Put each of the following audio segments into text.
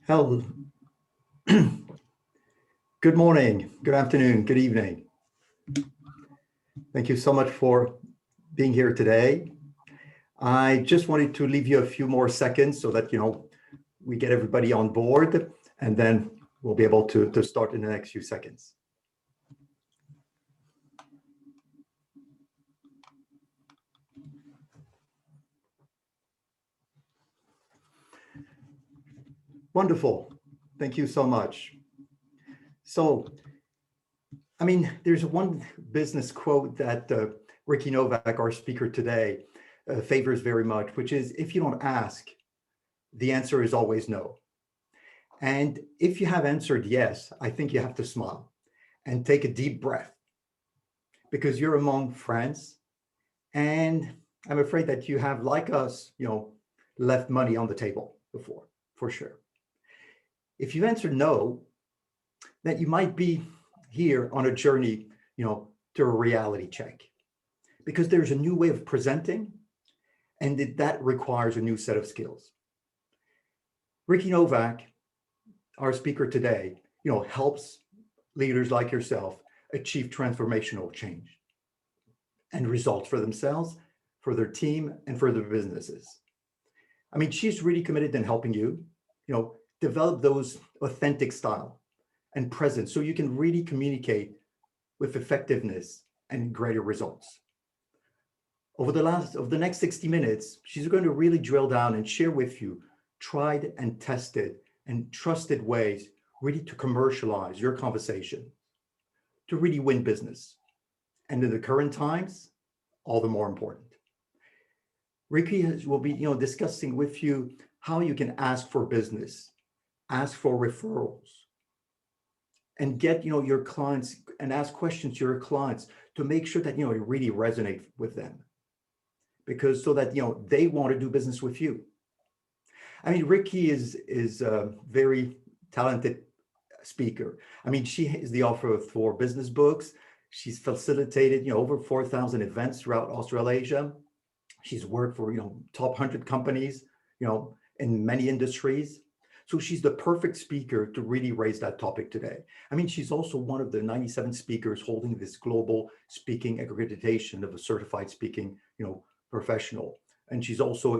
Hello. Good morning, good afternoon, good evening. Thank you so much for being here today. I just wanted to leave you a few more seconds so that, we get everybody on board, and then we'll be able to start in the next few seconds. Wonderful. Thank you so much. So, there's one business quote that Ricky Nowak, our speaker today, favors very much, which is, if you don't ask, the answer is always no. And if you have answered yes, I think you have to smile and take a deep breath, because you're among friends. And I'm afraid that you have, like us, left money on the table before, for sure. If you answered no, that you might be here on a journey, to a reality check, because there's a new way of presenting, and that requires a new set of skills. Ricky Nowak, our speaker today, helps leaders like yourself achieve transformational change and results for themselves, for their team, and for their businesses. She's really committed in helping you, develop those authentic style and presence so you can really communicate with effectiveness and greater results. Over the next 60 minutes, she's going to really drill down and share with you tried and tested and trusted ways really to commercialize your conversation, to really win business. And in the current times, all the more important. Ricky will be discussing with you how you can ask for business, ask for referrals, and get your clients and ask questions to your clients to make sure that you really resonate with them, because so that they want to do business with you. Ricky is a very talented speaker. She is the author of 4 business books. She's facilitated over 4,000 events throughout Australasia. She's worked for top 100 companies in many industries. So she's the perfect speaker to really raise that topic today. She's also one of the 97 speakers holding this global speaking accreditation of a certified speaking professional. And she's also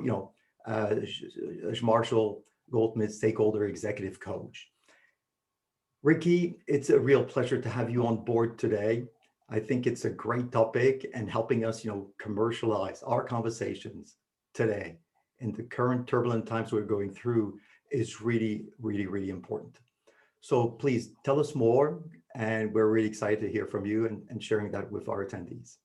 Marshall Goldsmith stakeholder executive coach. Ricky, it's a real pleasure to have you on board today. I think it's a great topic, and helping us commercialize our conversations today in the current turbulent times we're going through is really, really, really important. So please tell us more, and we're really excited to hear from you and sharing that with our attendees.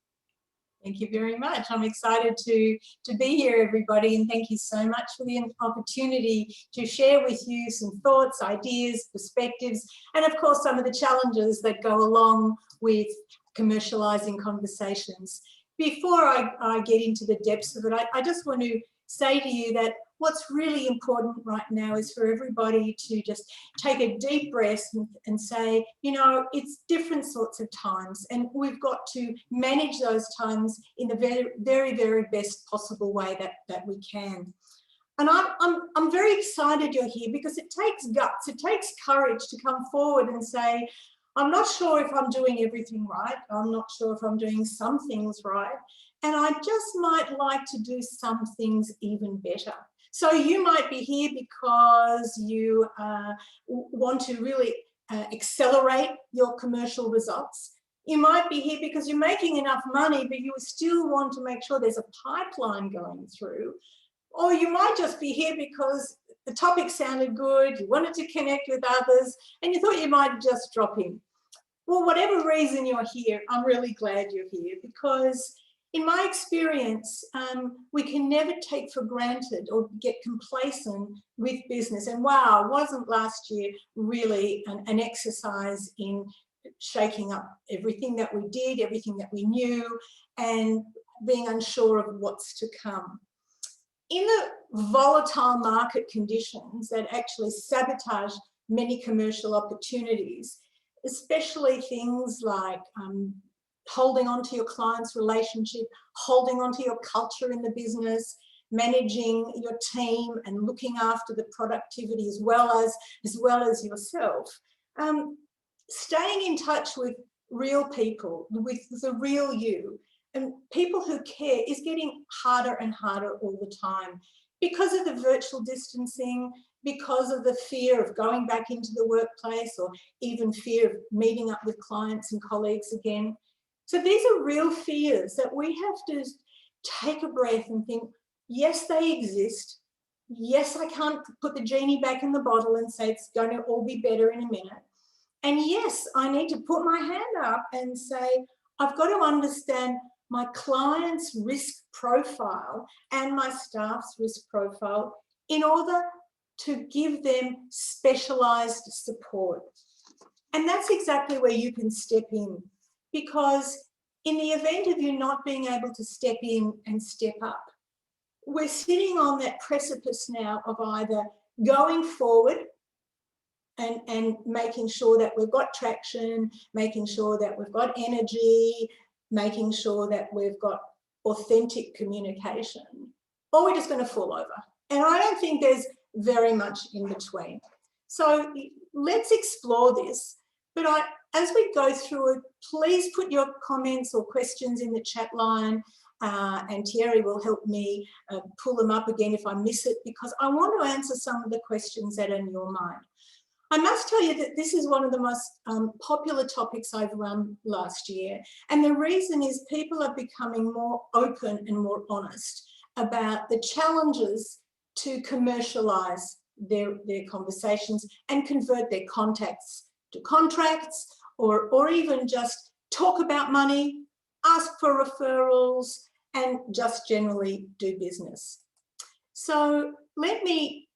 Thank you very much. I'm excited to be here, everybody, and thank you so much for the opportunity to share with you some thoughts, ideas, perspectives, and of course some of the challenges that go along with commercializing conversations. Before I get into the depths of it, I just want to say to you that what's really important right now is for everybody to just take a deep breath and say, it's different sorts of times, and we've got to manage those times in the very, very, very best possible way that we can. And I'm very excited you're here, because it takes guts, it takes courage to come forward and say, I'm not sure if I'm doing everything right. I'm not sure if I'm doing some things right. And I just might like to do some things even better. So you might be here because you want to really accelerate your commercial results. You might be here because you're making enough money, but you still want to make sure there's a pipeline going through. Or you might just be here because the topic sounded good, you wanted to connect with others, and you thought you might just drop in. Well, whatever reason you're here, I'm really glad you're here, because in my experience, we can never take for granted or get complacent with business. And wow, wasn't last year really an exercise in shaking up everything that we did, everything that we knew, and being unsure of what's to come. In the volatile market conditions that actually sabotage many commercial opportunities, especially things like holding on to your client's relationship, holding on to your culture in the business, managing your team and looking after the productivity as well as yourself. Staying in touch with real people, with the real you, and people who care is getting harder and harder all the time because of the virtual distancing, because of the fear of going back into the workplace, or even fear of meeting up with clients and colleagues again. So these are real fears that we have to take a breath and think, yes, they exist. Yes, I can't put the genie back in the bottle and say it's going to all be better in a minute. And yes, I need to put my hand up and say, I've got to understand my client's risk profile and my staff's risk profile in order to give them specialised support. And that's exactly where you can step in, because in the event of you not being able to step in and step up, we're sitting on that precipice now of either going forward and making sure that we've got traction, making sure that we've got energy, making sure that we've got authentic communication, or we're just going to fall over. And I don't think there's very much in between. So let's explore this. But as we go through it, please put your comments or questions in the chat line, and Thierry will help me pull them up again if I miss it, because I want to answer some of the questions that are in your mind. I must tell you that this is one of the most popular topics I've run last year. And the reason is people are becoming more open and more honest about the challenges to commercialise their conversations and convert their contacts to contracts, or even just talk about money, ask for referrals, and just generally do business. So let me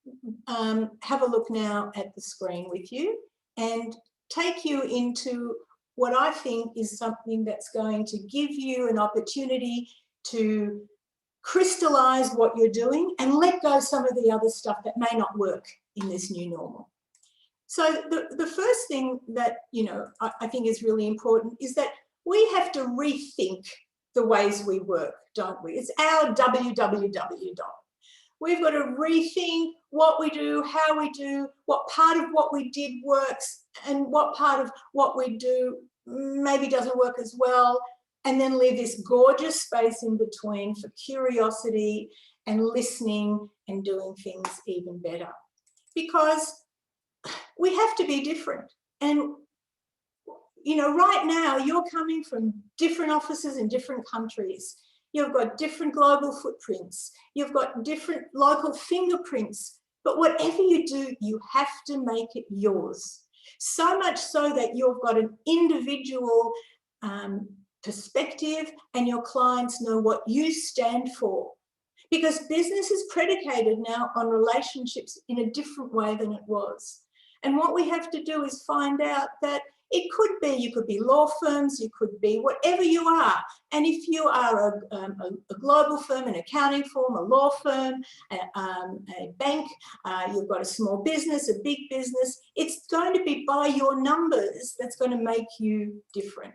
have a look now at the screen with you and take you into what I think is something that's going to give you an opportunity to crystallize what you're doing and let go some of the other stuff that may not work in this new normal. So the first thing that, you know, I think is really important is that we have to rethink the ways we work, don't we? It's our www. We've got to rethink what we do, how we do, what part of what we did works, and what part of what we do maybe doesn't work as well, and then leave this gorgeous space in between for curiosity and listening and doing things even better. Because we have to be different. And, you know, right now you're coming from different offices in different countries. You've got different global footprints. You've got different local fingerprints. But whatever you do, you have to make it yours. So much so that you've got an individual perspective, and your clients know what you stand for. Because business is predicated now on relationships in a different way than it was. And what we have to do is find out that it could be, you could be law firms, you could be whatever you are. And if you are a global firm, an accounting firm, a law firm, a bank, you've got a small business, a big business, it's going to be by your numbers that's going to make you different.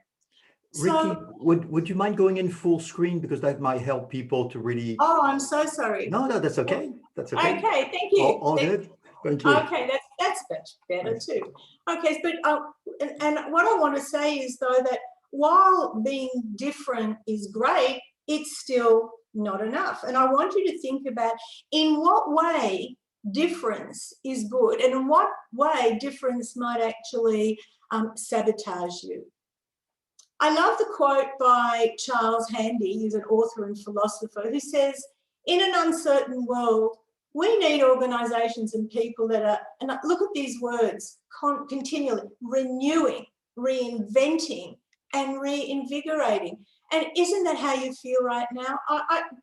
Ricky, So, would you mind going in full screen, because that might help people to really... Oh, I'm so sorry. No, that's okay. That's okay. Okay, thank you. All good. Thank you. Okay, that's much better too. Okay, but and what I want to say is though that while being different is great, it's still not enough. And I want you to think about in what way difference is good, and in what way difference might actually sabotage you. I love the quote by Charles Handy, who's an author and philosopher, who says, in an uncertain world, we need organisations and people that are, and look at these words, continually renewing, reinventing, and reinvigorating. And isn't that how you feel right now?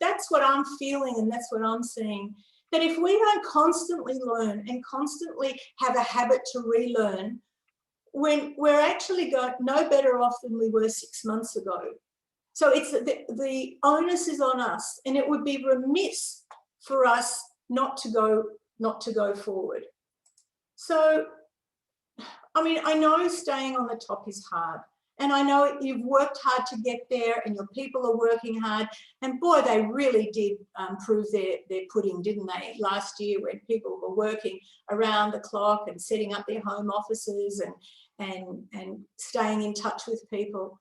That's what I'm feeling, and that's what I'm seeing. That if we don't constantly learn and constantly have a habit to relearn, when we're actually no better off than we were 6 months ago. So it's the onus is on us, and it would be remiss for us not to go forward. So, I mean, I know staying on the top is hard, And I know you've worked hard to get there and your people are working hard. And boy, they really did prove their pudding, didn't they? Last year when people were working around the clock and setting up their home offices and staying in touch with people.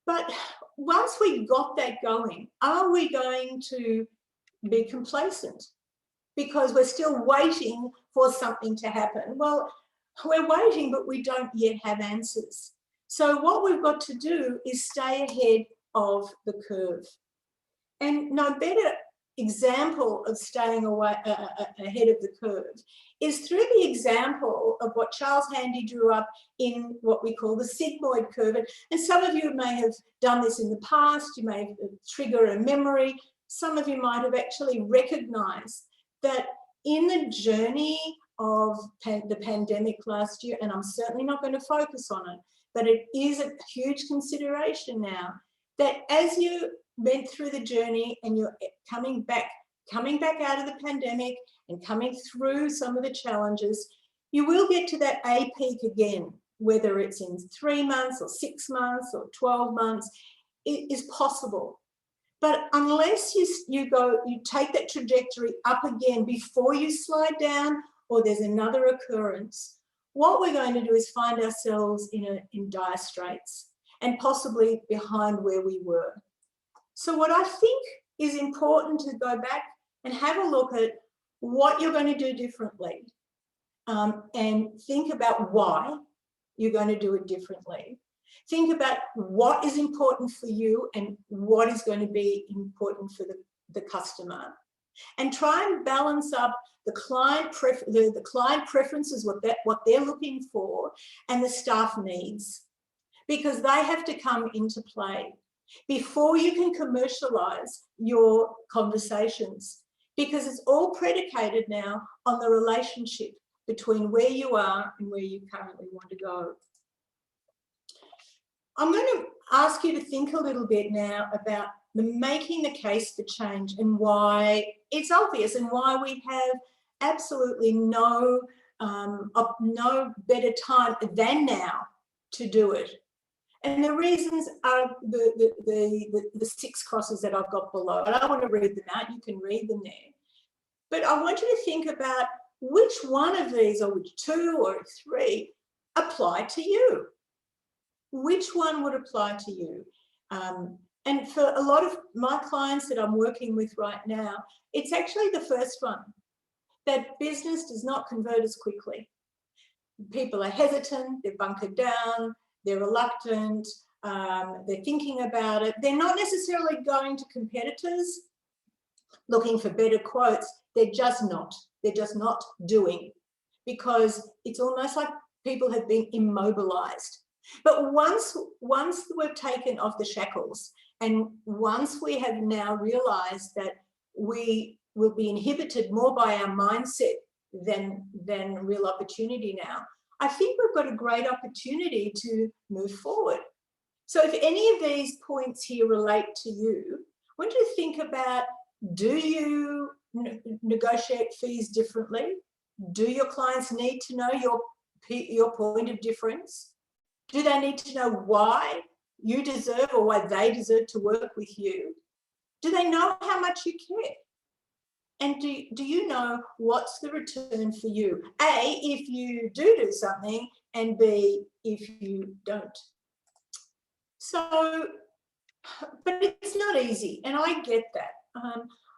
But once we got that going, are we going to be complacent? Because we're still waiting for something to happen. Well, we're waiting, but we don't yet have answers. So what we've got to do is stay ahead of the curve. And no better example of staying ahead of the curve is through the example of what Charles Handy drew up in what we call the sigmoid curve. And some of you may have done this in the past. You may trigger a memory. Some of you might have actually recognized that in the journey of the pandemic last year, and I'm certainly not going to focus on it, but it is a huge consideration now, that as you went through the journey and you're coming back out of the pandemic and coming through some of the challenges, you will get to that A peak again, whether it's in 3 months or 6 months or 12 months, it is possible. But unless you take that trajectory up again before you slide down or there's another occurrence, what we're going to do is find ourselves in dire straits and possibly behind where we were. So what I think is important to go back and have a look at what you're going to do differently, and think about why you're going to do it differently. Think about what is important for you and what is going to be important for the customer. And try and balance up the client preferences, what they're looking for, and the staff needs, because they have to come into play before you can commercialize your conversations, because it's all predicated now on the relationship between where you are and where you currently want to go. I'm going to ask you to think a little bit now about making the case for change and why it's obvious and why we have absolutely no better time than now to do it. And the reasons are the 6 crosses that I've got below. I don't want to read them out, you can read them there. But I want you to think about which one of these, or which 2 or 3, apply to you. Which one would apply to you? And for a lot of my clients that I'm working with right now, it's actually the first one, that business does not convert as quickly. People are hesitant, they're bunkered down, they're reluctant, they're thinking about it. They're not necessarily going to competitors looking for better quotes. They're just not doing, because it's almost like people have been immobilized. But once we've taken off the shackles, and once we have now realized that we will be inhibited more by our mindset than real opportunity now, I think we've got a great opportunity to move forward. So if any of these points here relate to you, I want you to think about, do you negotiate fees differently? Do your clients need to know your point of difference? Do they need to know why you deserve, or why they deserve to work with you? Do they know how much you care? And do you know what's the return for you? A, if you do something, and B, if you don't. So, but it's not easy, and I get that.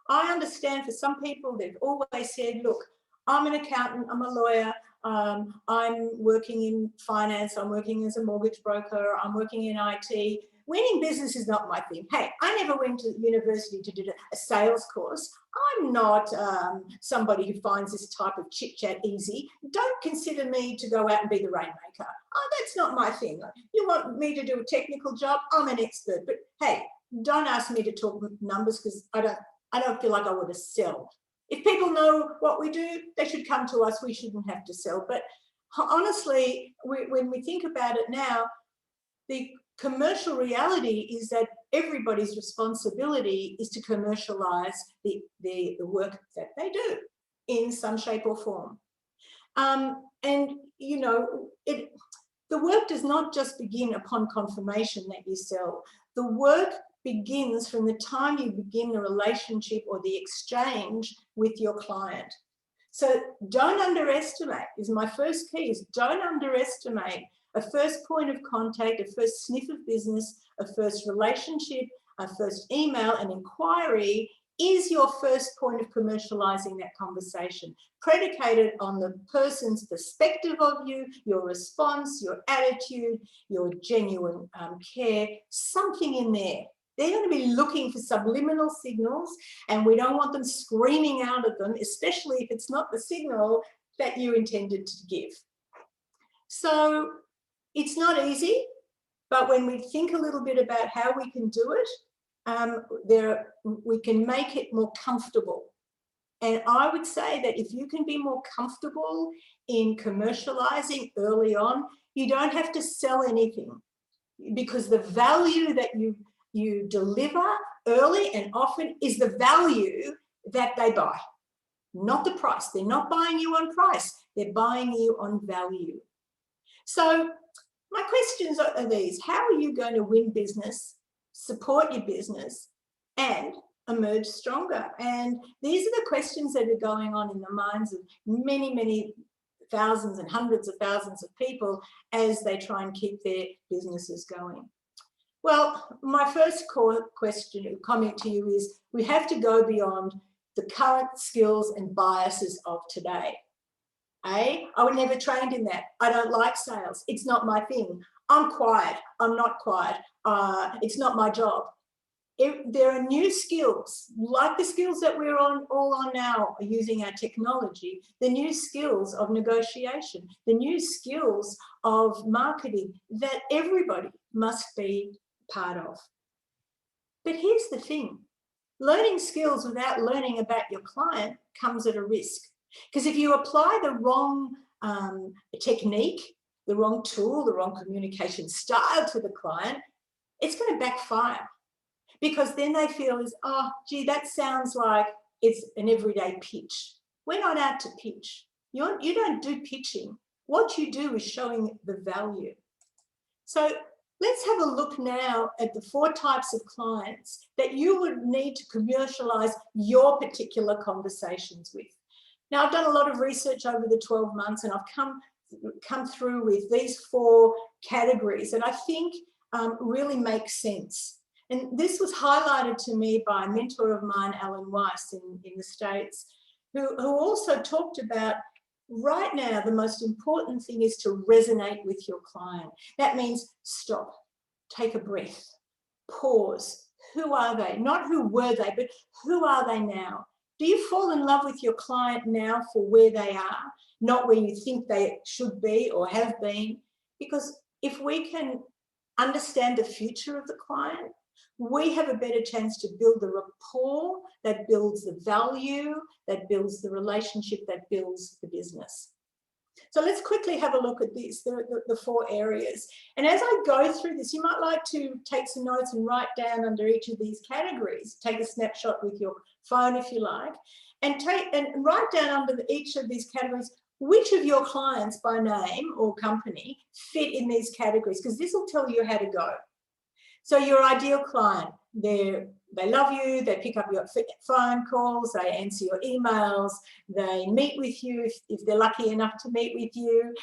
I understand for some people, they've always said, look, I'm an accountant, I'm a lawyer, I'm working in finance, I'm working as a mortgage broker, I'm working in IT. Winning business is not my thing. Hey, I never went to university to do a sales course. I'm not somebody who finds this type of chit-chat easy. Don't consider me to go out and be the rainmaker. Oh, that's not my thing. You want me to do a technical job? I'm an expert. But hey, don't ask me to talk numbers, because I don't feel like I want to sell. If people know what we do, they should come to us. We shouldn't have to sell. But honestly, when we think about it now, the commercial reality is that everybody's responsibility is to commercialize the work that they do in some shape or form. And, you know, The work does not just begin upon confirmation that you sell. The work begins from the time you begin the relationship or the exchange with your client. So don't underestimate, is my first key, is don't underestimate a first point of contact, a first sniff of business, a first relationship, a first email, an inquiry is your first point of commercializing that conversation, predicated on the person's perspective of you, your response, your attitude, your genuine care, something in there. They're going to be looking for subliminal signals, and we don't want them screaming out at them, especially if it's not the signal that you intended to give. So it's not easy, but when we think a little bit about how we can do it, we can make it more comfortable. And I would say that if you can be more comfortable in commercializing early on, you don't have to sell anything, because the value that you deliver early and often is the value that they buy, not the price. They're not buying you on price, they're buying you on value. So my questions are these: how are you going to win business, support your business, and emerge stronger? And these are the questions that are going on in the minds of many, many thousands and hundreds of thousands of people as they try and keep their businesses going. Well, my first question or comment to you is we have to go beyond the current skills and biases of today. I was never trained in that. I don't like sales. It's not my thing. I'm quiet. I'm not quiet. It's not my job. There are new skills, like the skills that we're all on now using our technology, the new skills of negotiation, the new skills of marketing that everybody must be part of. But here's the thing: learning skills without learning about your client comes at a risk. Because if you apply the wrong technique, the wrong tool, the wrong communication style to the client, it's going to backfire. Because then they feel is, oh, gee, that sounds like it's an everyday pitch. We're not out to pitch. You don't do pitching. What you do is showing the value. So let's have a look now at the 4 types of clients that you would need to commercialize your particular conversations with. Now, I've done a lot of research over the 12 months, and I've come through with these 4 categories that I think really make sense. And this was highlighted to me by a mentor of mine, Alan Weiss, in the States, who also talked about right now the most important thing is to resonate with your client. That means stop, take a breath, pause. Who are they? Not who were they, but who are they now? Do you fall in love with your client now for where they are, not where you think they should be or have been? Because if we can understand the future of the client, we have a better chance to build the rapport that builds the value, that builds the relationship, that builds the business. So let's quickly have a look at these, the 4 areas. And as I go through this, you might like to take some notes and write down under each of these categories. Take a snapshot with your phone if you like, and write down under each of these categories which of your clients by name or company fit in these categories, because this will tell you how to go. So your ideal client, they love you, they pick up your phone calls, they answer your emails, they meet with you if they're lucky enough to meet with you,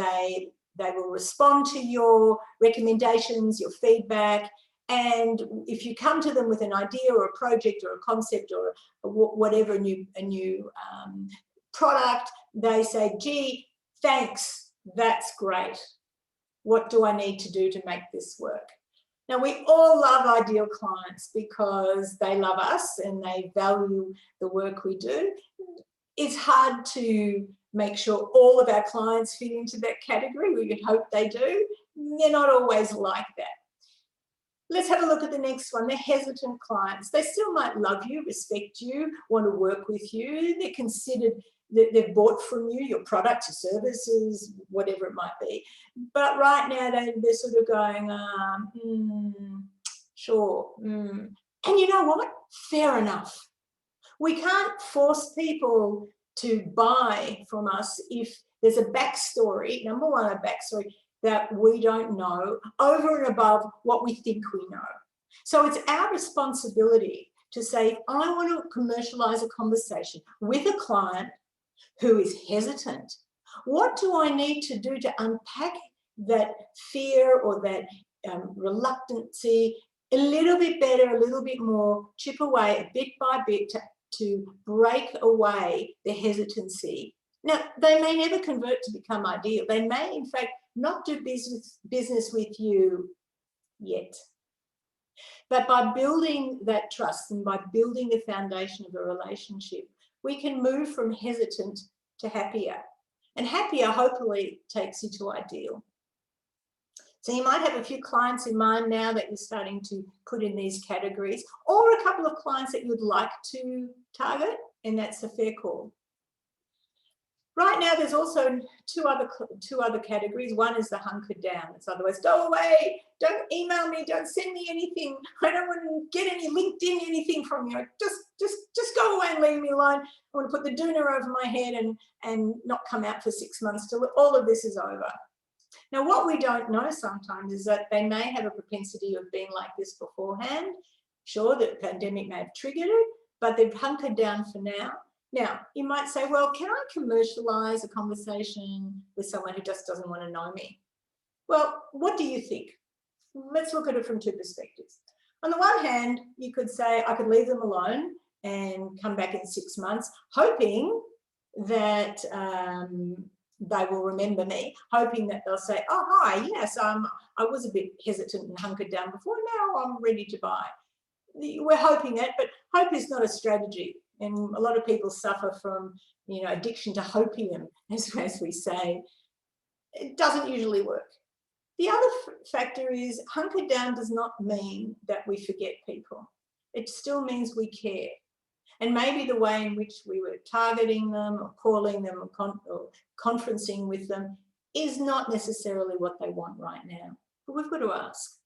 they will respond to your recommendations, your feedback, and if you come to them with an idea or a project or a concept or whatever, a new product, they say, gee, thanks, that's great. What do I need to do to make this work? Now, we all love ideal clients because they love us and they value the work we do. It's hard to make sure all of our clients fit into that category. We would hope they do. They're not always like that. Let's have a look at the next one. They're hesitant clients. They still might love you, respect you, want to work with you. They're considered, they've bought from you, your products, your services, whatever it might be. But right now they're sort of going, sure. And you know what? Fair enough. We can't force people to buy from us if there's a backstory, number one, a backstory that we don't know over and above what we think we know. So it's our responsibility to say, if I want to commercialize a conversation with a client who is hesitant, what do I need to do to unpack that fear or that reluctancy a little bit better, a little bit more, chip away bit by bit to break away the hesitancy. Now, they may never convert to become ideal. They may, in fact, not do business with you yet. But by building that trust and by building the foundation of a relationship, we can move from hesitant to happier. And happier, hopefully, takes you to ideal. So you might have a few clients in mind now that you're starting to put in these categories, or a couple of clients that you'd like to target, and that's a fair call. Right now, there's also two other categories. One is the hunkered down. It's otherwise, go away, don't email me, don't send me anything. I don't want to get any LinkedIn anything from you. Just go away and leave me alone. I want to put the doona over my head and not come out for 6 months till all of this is over. Now, what we don't know sometimes is that they may have a propensity of being like this beforehand. Sure, the pandemic may have triggered it, but they've hunkered down for now. Now, you might say, well, can I commercialize a conversation with someone who just doesn't want to know me? Well, what do you think? Let's look at it from two perspectives. On the one hand, you could say, I could leave them alone and come back in 6 months, hoping that they will remember me, hoping that they'll say, oh, hi, yes, I was a bit hesitant and hunkered down before, now I'm ready to buy. We're hoping that, but hope is not a strategy. And a lot of people suffer from, addiction to hopium, as we say. It doesn't usually work. The other factor is hunkered down does not mean that we forget people. It still means we care. And maybe the way in which we were targeting them or calling them or conferencing with them is not necessarily what they want right now. But we've got to ask,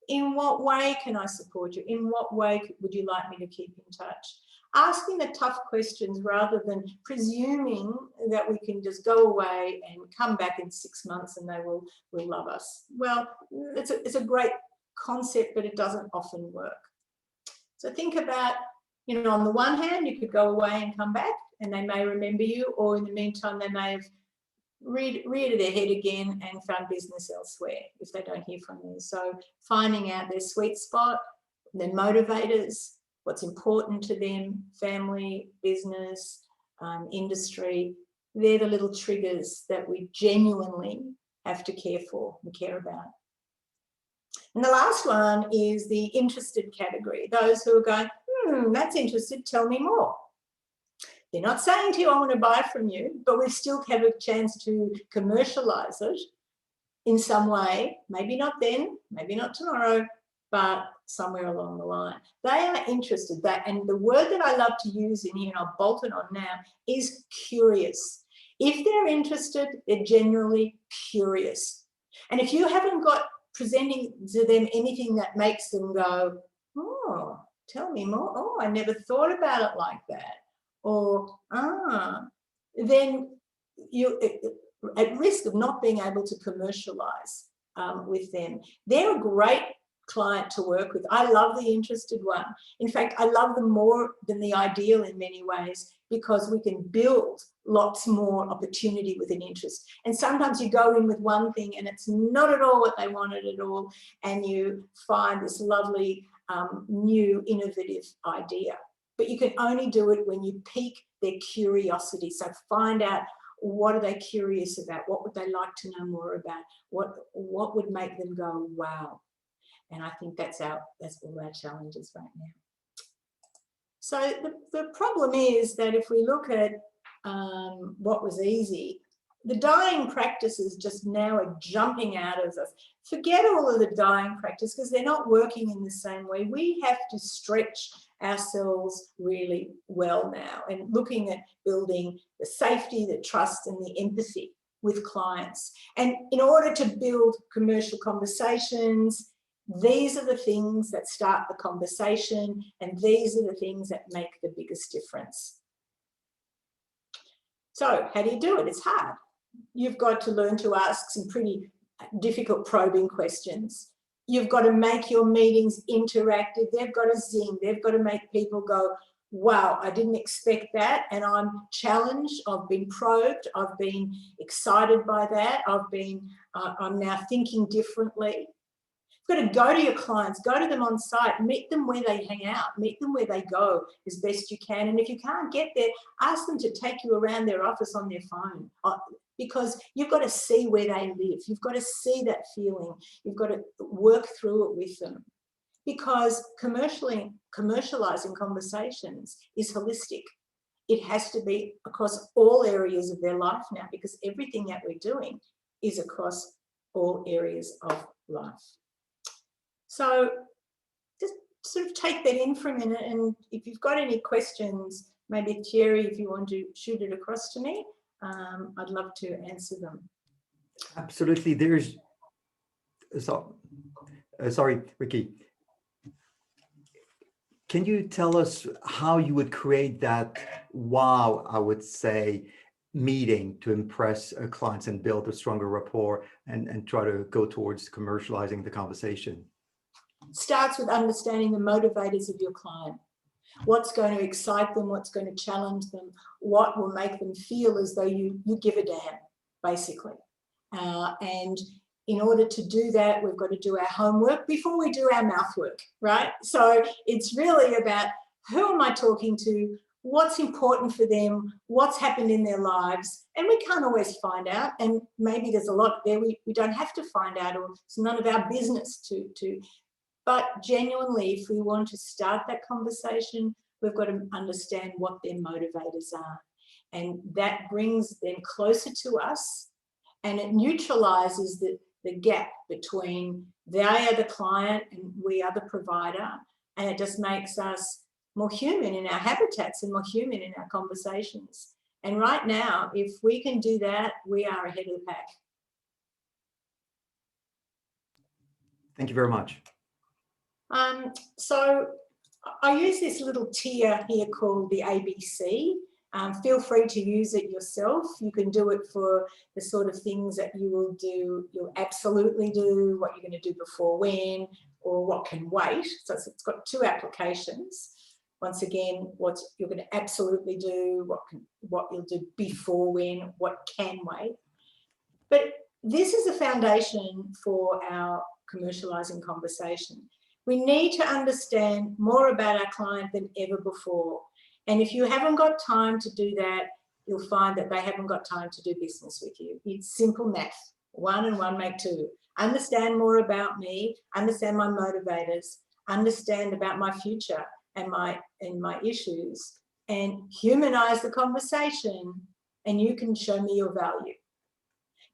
in what way can I support you? In what way would you like me to keep in touch? Asking the tough questions rather than presuming that we can just go away and come back in 6 months and they will love us. Well, it's a great concept, but it doesn't often work. So think about, on the one hand, you could go away and come back and they may remember you, or in the meantime, they may have reared their head again and found business elsewhere if they don't hear from you. So finding out their sweet spot, their motivators, what's important to them, family, business, industry, they're the little triggers that we genuinely have to care for and care about. And the last one is the interested category, those who are going, that's interested, tell me more. They're not saying to you, I want to buy from you, but we still have a chance to commercialize it in some way, maybe not then, maybe not tomorrow, but somewhere along the line. They are interested, and the word that I love to use in here, and I'll bolt it on now, is curious. If they're interested, they're genuinely curious. And if you haven't got presenting to them anything that makes them go, oh, tell me more, oh, I never thought about it like that, or, then you're at risk of not being able to commercialize with them. They're a great client to work with. I love the interested one. In fact, I love them more than the ideal in many ways, because we can build lots more opportunity with an interest. And sometimes you go in with one thing and it's not at all what they wanted at all, and you find this lovely new innovative idea. But you can only do it when you pique their curiosity. So find out, what are they curious about? What would they like to know more about? What would make them go, wow? And I think that's all our challenges right now. So the problem is that if we look at what was easy, the dying practices just now are jumping out of us. Forget all of the dying practice, because they're not working in the same way. We have to stretch ourselves really well now, and looking at building the safety, the trust, and the empathy with clients. And in order to build commercial conversations, these are the things that start the conversation, and these are the things that make the biggest difference. So how do you do it? It's hard. You've got to learn to ask some pretty difficult probing questions. You've got to make your meetings interactive. They've got to zing. They've got to make people go, wow, I didn't expect that. And I'm challenged. I've been probed. I've been excited by that. I'm now thinking differently. You've got to go to your clients, go to them on site, meet them where they hang out, meet them where they go as best you can. And if you can't get there, ask them to take you around their office on their phone, because you've got to see where they live. You've got to see that feeling. You've got to work through it with them, because commercializing conversations is holistic. It has to be across all areas of their life now, because everything that we're doing is across all areas of life. So just sort of take that in for a minute, and if you've got any questions, maybe Thierry, if you want to shoot it across to me, I'd love to answer them. Absolutely. There's, sorry, Ricky. Can you tell us how you would create that wow, I would say, meeting to impress clients and build a stronger rapport and try to go towards commercializing the conversation? Starts with understanding the motivators of your client. What's going to excite them, what's going to challenge them, what will make them feel as though you give a damn, basically. And in order to do that, we've got to do our homework before we do our mouth work, right? So it's really about, who am I talking to? What's important for them? What's happened in their lives? And we can't always find out. And maybe there's a lot there we don't have to find out, or it's none of our business to. But genuinely, if we want to start that conversation, we've got to understand what their motivators are. And that brings them closer to us, and it neutralizes the gap between they are the client and we are the provider. And it just makes us more human in our habitats and more human in our conversations. And right now, if we can do that, we are ahead of the pack. Thank you very much. So I use this little tier here called the ABC. Feel free to use it yourself. You can do it for the sort of things that you will do, you'll absolutely do, what you're going to do before when, or what can wait. So it's got two applications. Once again, what you're going to absolutely do, what you'll do before when, what can wait. But this is a foundation for our commercializing conversation. We need to understand more about our client than ever before. And if you haven't got time to do that, you'll find that they haven't got time to do business with you. It's simple math. 1 and 1 make 2. Understand more about me, understand my motivators, understand about my future and my issues, and humanize the conversation, and you can show me your value.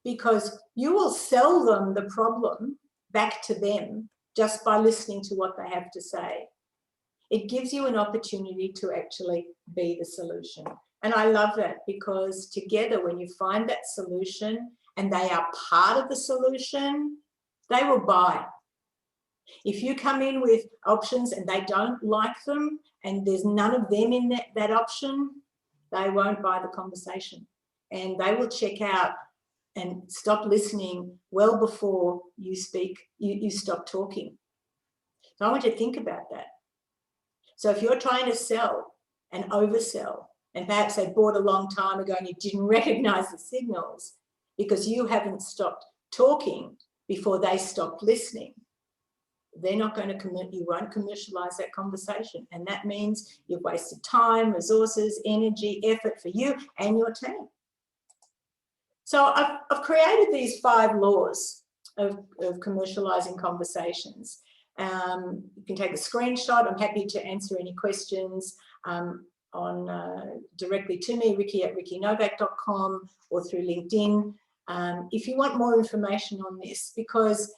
Because you will sell them the problem back to them just by listening to what they have to say. It gives you an opportunity to actually be the solution. And I love that, because together, when you find that solution and they are part of the solution, they will buy. If you come in with options and they don't like them and there's none of them in that option, they won't buy the conversation, and they will check out and stop listening well before you speak, you stop talking. So I want you to think about that. So if you're trying to sell and oversell, and perhaps they bought a long time ago and you didn't recognize the signals because you haven't stopped talking before they stopped listening, they're not going to you won't commercialize that conversation. And that means you've wasted time, resources, energy, effort for you and your team. So I've created these 5 laws of commercializing conversations. You can take a screenshot. I'm happy to answer any questions directly to me, ricky@rickynowak.com, or through LinkedIn. If you want more information on this, because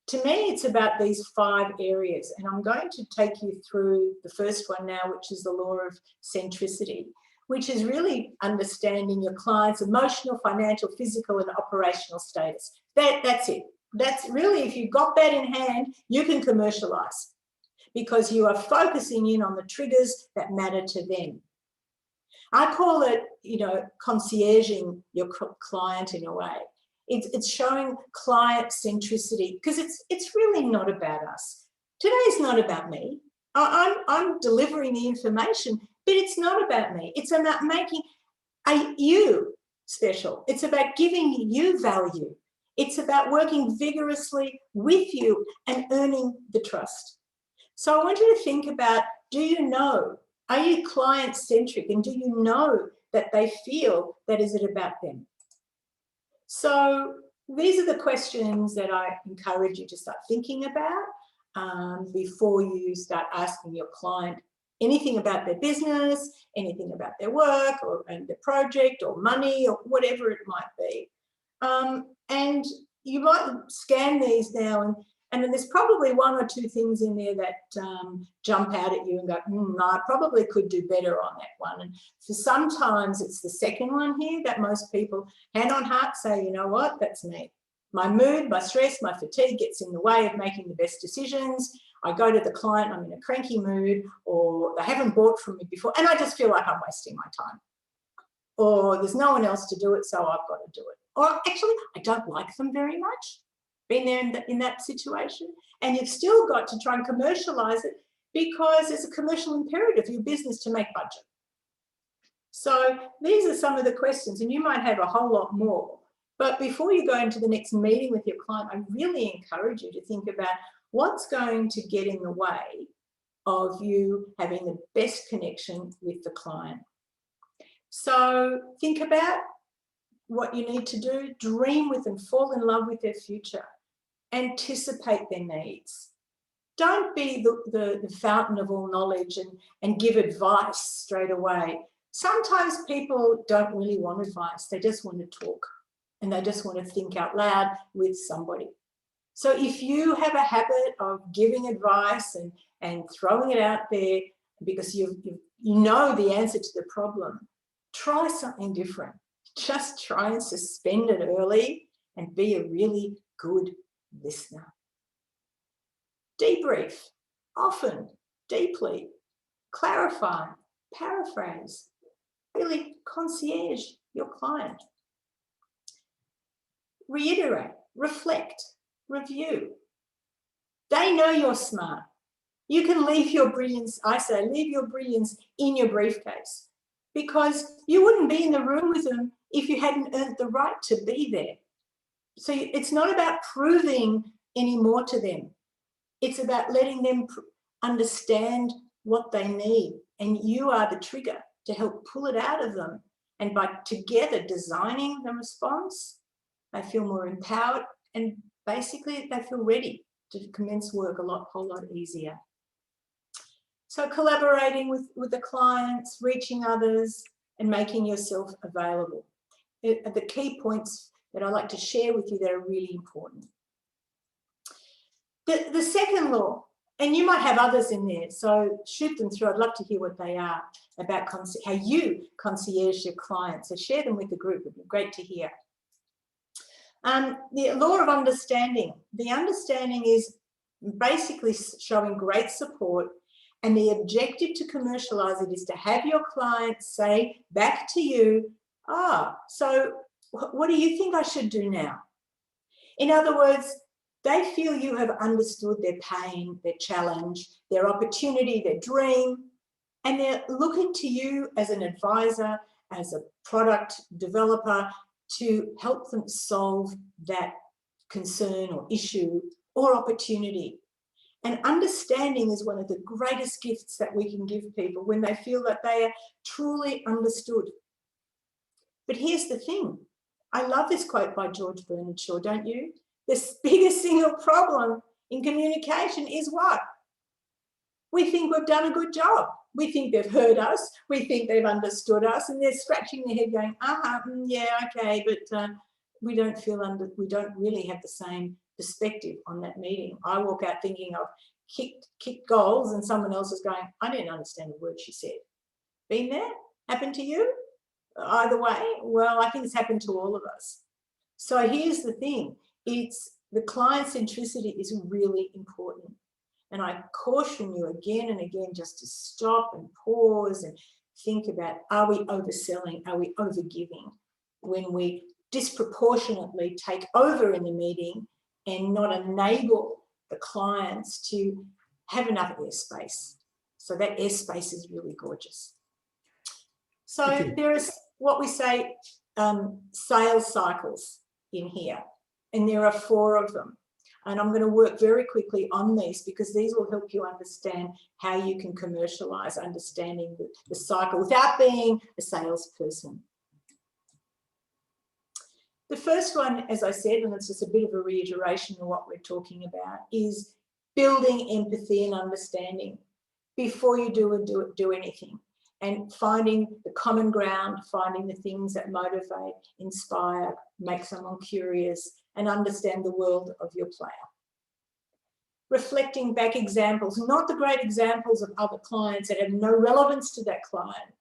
to me, it's about these 5 areas, and I'm going to take you through the first one now, which is the law of centricity, which is really understanding your client's emotional, financial, physical, and operational status. That's it. That's really, if you've got that in hand, you can commercialize, because you are focusing in on the triggers that matter to them. I call it, concierging your client in a way. It's showing client centricity, because it's really not about us. Today's not about me. I'm delivering the information, but it's not about me. It's about making you special. It's about giving you value. It's about working vigorously with you and earning the trust. So I want you to think about, are you client-centric, and do you know that they feel that is it about them? So these are the questions that I encourage you to start thinking about before you start asking your client anything about their business, anything about their work and their project or money or whatever it might be. And you might scan these now, and then there's probably one or two things in there that jump out at you and go, I probably could do better on that one. And for sometimes it's the second one here that most people, hand on heart, say, you know what, that's me. My mood, my stress, my fatigue gets in the way of making the best decisions. I go to the client, I'm in a cranky mood, or they haven't bought from me before, and I just feel like I'm wasting my time. Or there's no one else to do it, so I've got to do it. Or actually, I don't like them very much. Been there in that situation, and you've still got to try and commercialise it because there's a commercial imperative for your business to make budget. So these are some of the questions, and you might have a whole lot more. But before you go into the next meeting with your client, I really encourage you to think about what's going to get in the way of you having the best connection with the client. So think about what you need to do, dream with them, fall in love with their future, anticipate their needs. Don't be the fountain of all knowledge and give advice straight away. Sometimes people don't really want advice. They just want to talk, and they just want to think out loud with somebody. So if you have a habit of giving advice and throwing it out there because you know the answer to the problem, try something different. Just try and suspend it early and be a really good listener. Debrief, often, deeply, clarify, paraphrase, really concierge your client. Reiterate, reflect, review. They know you're smart. You can leave your brilliance, I say, leave your brilliance in your briefcase, because you wouldn't be in the room with them if you hadn't earned the right to be there. So it's not about proving any more to them. It's about letting them understand what they need, and you are the trigger to help pull it out of them. And by together designing the response, they feel more empowered, and basically they feel ready to commence work a whole lot easier. So collaborating with the clients, reaching others, and making yourself available are the key points that I like to share with you that are really important. The second law, and you might have others in there, so shoot them through. I'd love to hear what they are about how you concierge your clients. So share them with the group. It'd be great to hear. The law of understanding. The understanding is basically showing great support, and the objective to commercialise it is to have your client say back to you, so what do you think I should do now? In other words, they feel you have understood their pain, their challenge, their opportunity, their dream, and they're looking to you as an advisor, as a product developer, to help them solve that concern or issue or opportunity. And understanding is one of the greatest gifts that we can give people, when they feel that they are truly understood. But here's the thing. I love this quote by George Bernard Shaw, don't you? The biggest single problem in communication is what? We think we've done a good job. We think they've heard us. We think they've understood us, and they're scratching their head going, yeah, okay, but we don't really have the same perspective on that meeting. I walk out thinking I've kicked goals, and someone else is going, I didn't understand the word she said. Been there? Happened to you? Either way, well, I think it's happened to all of us. So here's the thing. It's the client centricity is really important. And I caution you again and again just to stop and pause and think about, are we overselling? Are we overgiving when we disproportionately take over in the meeting and not enable the clients to have enough airspace? So that airspace is really gorgeous. So there is what we say sales cycles in here, and there are 4 of them. And I'm going to work very quickly on these because these will help you understand how you can commercialize understanding the cycle without being a salesperson. The first one, as I said, and it's just a bit of a reiteration of what we're talking about, is building empathy and understanding before you do anything, and finding the common ground, finding the things that motivate, inspire, make someone curious, and understand the world of your player. Reflecting back examples, not the great examples of other clients that have no relevance to that client,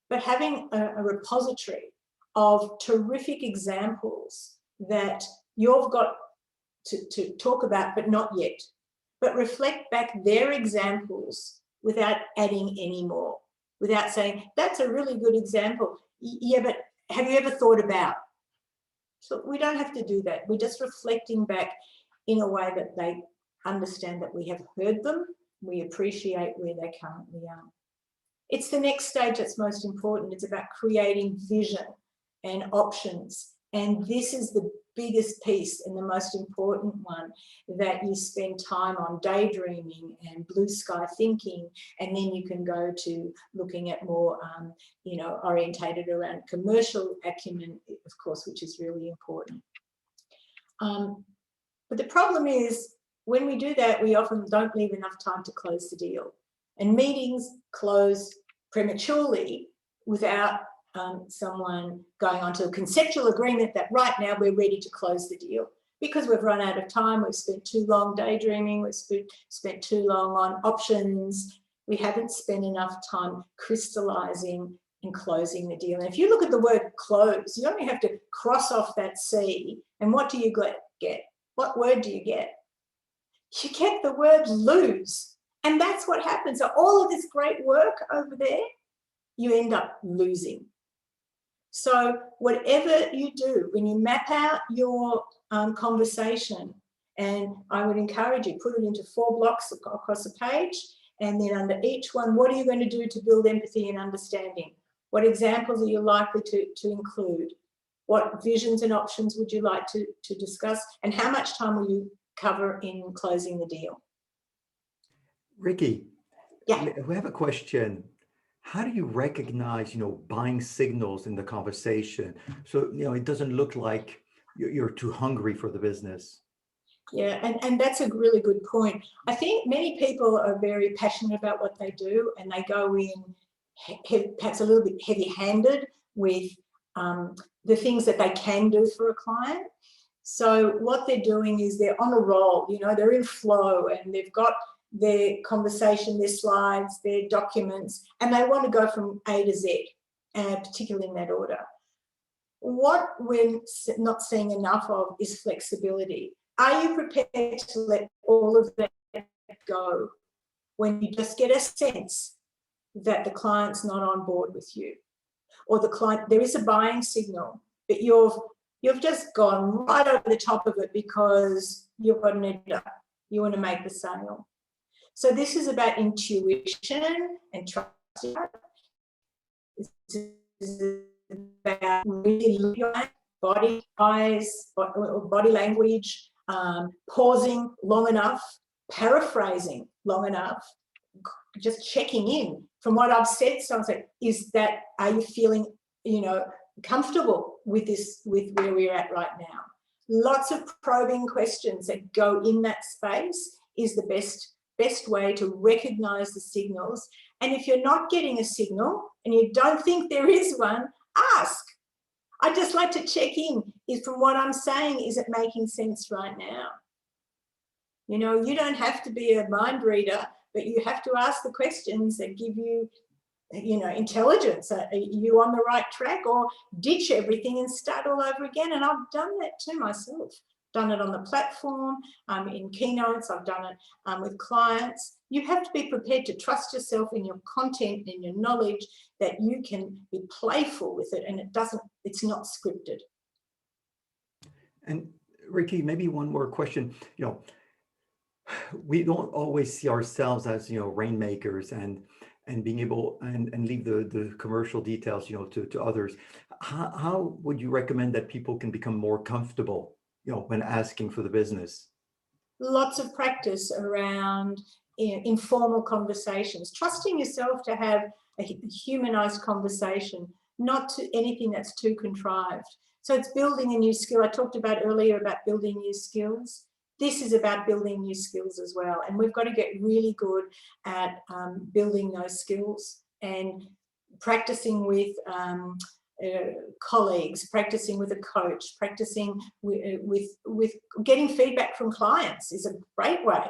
but having a repository of terrific examples that you've got to talk about, but not yet. But reflect back their examples without adding any more, without saying, that's a really good example. Yeah, but have you ever thought about? So we don't have to do that. We're just reflecting back in a way that they understand that we have heard them, we appreciate where they currently are. It's the next stage that's most important. It's about creating vision and options. And this is the biggest piece and the most important one, that you spend time on daydreaming and blue sky thinking, and then you can go to looking at more, orientated around commercial acumen, of course, which is really important. But the problem is, when we do that, we often don't leave enough time to close the deal. And meetings close prematurely without someone going on to a conceptual agreement that right now we're ready to close the deal, because we've run out of time, we've spent too long daydreaming, we've spent too long on options, we haven't spent enough time crystallizing and closing the deal. And if you look at the word close, you only have to cross off that C, and what do you get? What word do you get? You get the word lose. And that's what happens. So all of this great work over there, you end up losing. So whatever you do, when you map out your conversation, and I would encourage you, put it into 4 blocks across a page, and then under each one, what are you going to do to build empathy and understanding? What examples are you likely to include? What visions and options would you like to discuss? And how much time will you cover in closing the deal? Ricky, yeah, we have a question. How do you recognize, buying signals in the conversation? So, it doesn't look like you're too hungry for the business. Yeah, and that's a really good point. I think many people are very passionate about what they do, and they go in perhaps a little bit heavy-handed with the things that they can do for a client. So what they're doing is they're on a roll, they're in flow, and they've got their conversation, their slides, their documents, and they want to go from A to Z, particularly in that order. What we're not seeing enough of is flexibility. Are you prepared to let all of that go when you just get a sense that the client's not on board with you, or the client, there is a buying signal, but you've just gone right over the top of it because you've got an agenda, you want to make the sale. So this is about intuition and trust. This is about really looking at body, eyes, body language, pausing long enough, paraphrasing long enough, just checking in. From what I've said, someone said, are you feeling, comfortable with this, with where we're at right now? Lots of probing questions that go in that space is the best way to recognize the signals. And if you're not getting a signal and you don't think there is one, ask. I'd just like to check in. From what I'm saying, is it making sense right now? You don't have to be a mind reader, but you have to ask the questions that give you, intelligence. Are you on the right track, or ditch everything and start all over again? And I've done that too myself. done it on the platform, in keynotes, I've done it with clients. You have to be prepared to trust yourself in your content, in your knowledge, that you can be playful with it and it's not scripted. And Ricky, maybe one more question. We don't always see ourselves as, rainmakers and being able and leave the commercial details, to others. How would you recommend that people can become more comfortable, when asking for the business? Lots of practice around informal conversations, trusting yourself to have a humanized conversation, not to anything that's too contrived. So it's building a new skill. I talked about earlier about building new skills. This is about building new skills as well. And we've got to get really good at building those skills and practicing with colleagues, practicing with a coach, practicing with getting feedback from clients is a great way.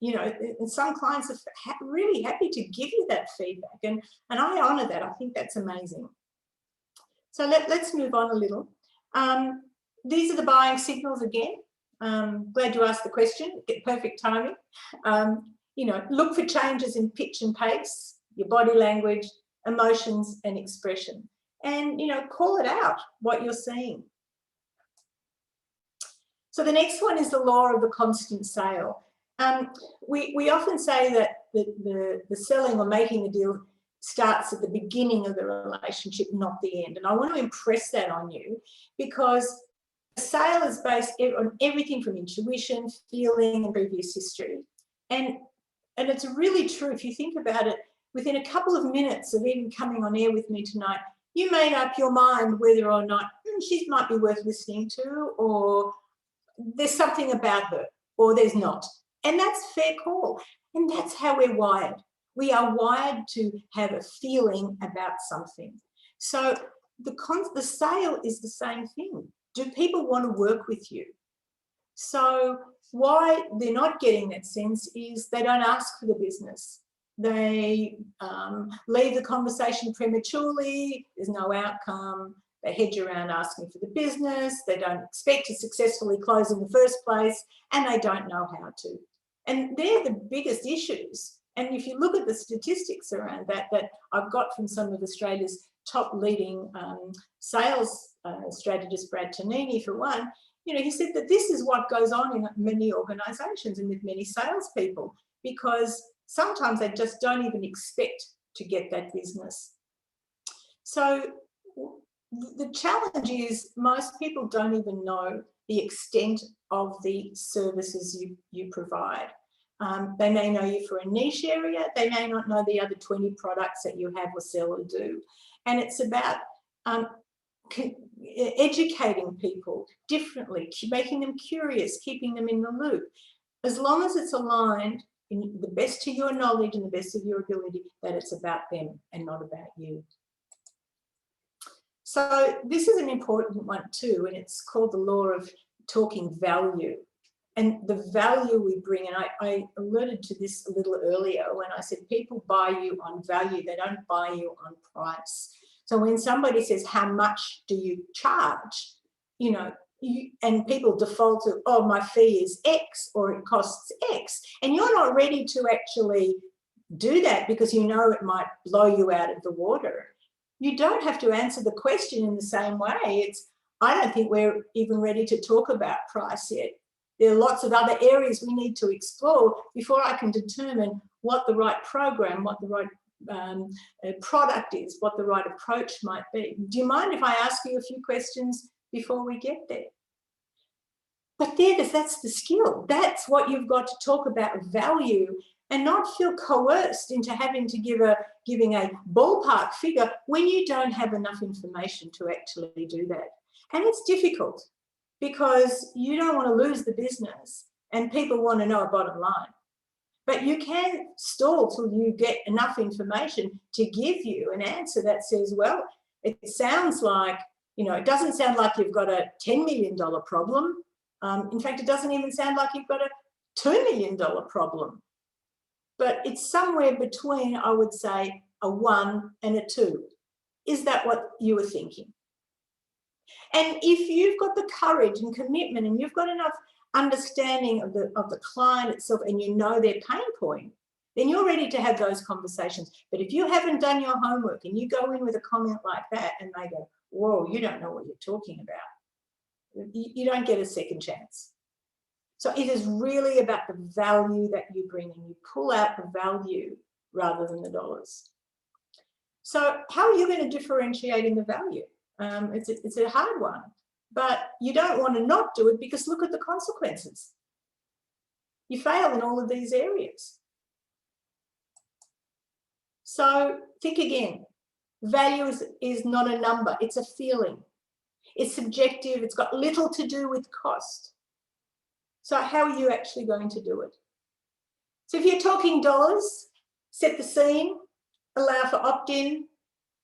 And some clients are really happy to give you that feedback. And I honor that. I think that's amazing. So let's move on a little. These are the buying signals again. Glad you asked the question. Get perfect timing. Look for changes in pitch and pace, your body language, emotions and expression. And, call it out, what you're seeing. So the next one is the law of the constant sale. We often say that the selling or making the deal starts at the beginning of the relationship, not the end. And I want to impress that on you, because a sale is based on everything from intuition, feeling, and previous history. And it's really true. If you think about it, within a couple of minutes of even coming on air with me tonight, you made up your mind whether or not she might be worth listening to, or there's something about her, or there's not. And that's a fair call. And that's how we're wired. We are wired to have a feeling about something. So the sale is the same thing. Do people want to work with you? So why they're not getting that sense is they don't ask for the business. They leave the conversation prematurely. There's no outcome. They hedge around asking for the business. They don't expect to successfully close in the first place, and they don't know how to. And they're the biggest issues. And if you look at the statistics around that I've got from some of Australia's top leading sales strategist, Brad Tonini, for one, he said that this is what goes on in many organisations and with many salespeople, because sometimes they just don't even expect to get that business. So the challenge is most people don't even know the extent of the services you provide. They may know you for a niche area. They may not know the other 20 products that you have or sell or do. And it's about educating people differently, making them curious, keeping them in the loop. As long as it's aligned in the best to your knowledge and the best of your ability, that it's about them and not about you. So this is an important one too, and it's called the law of talking value. And the value we bring, and I alluded to this a little earlier when I said people buy you on value, they don't buy you on price. So when somebody says, how much do you charge? And people default to, oh, my fee is X or it costs X. And you're not ready to actually do that because you know it might blow you out of the water. You don't have to answer the question in the same way. I don't think we're even ready to talk about price yet. There are lots of other areas we need to explore before I can determine what the right program, what the right product is, what the right approach might be. Do you mind if I ask you a few questions before we get there? But that's the skill. That's what you've got to talk about, value, and not feel coerced into having to giving a ballpark figure when you don't have enough information to actually do that. And it's difficult because you don't want to lose the business and people want to know a bottom line. But you can stall till you get enough information to give you an answer that says, well, it sounds like, it doesn't sound like you've got a $10 million problem. In fact, it doesn't even sound like you've got a $2 million problem. But it's somewhere between, I would say, a 1 and a 2. Is that what you were thinking? And if you've got the courage and commitment and you've got enough understanding of the client itself and you know their pain point, then you're ready to have those conversations. But if you haven't done your homework and you go in with a comment like that and they go, whoa, you don't know what you're talking about, you don't get a second chance. So it is really about the value that you bring, and you pull out the value rather than the dollars. So how are you going to differentiate in the value? It's a hard one, but you don't want to not do it, because look at the consequences. You fail in all of these areas. So think again. Value is not a number, it's a feeling. It's subjective, it's got little to do with cost. So how are you actually going to do it? So if you're talking dollars, set the scene, allow for opt-in,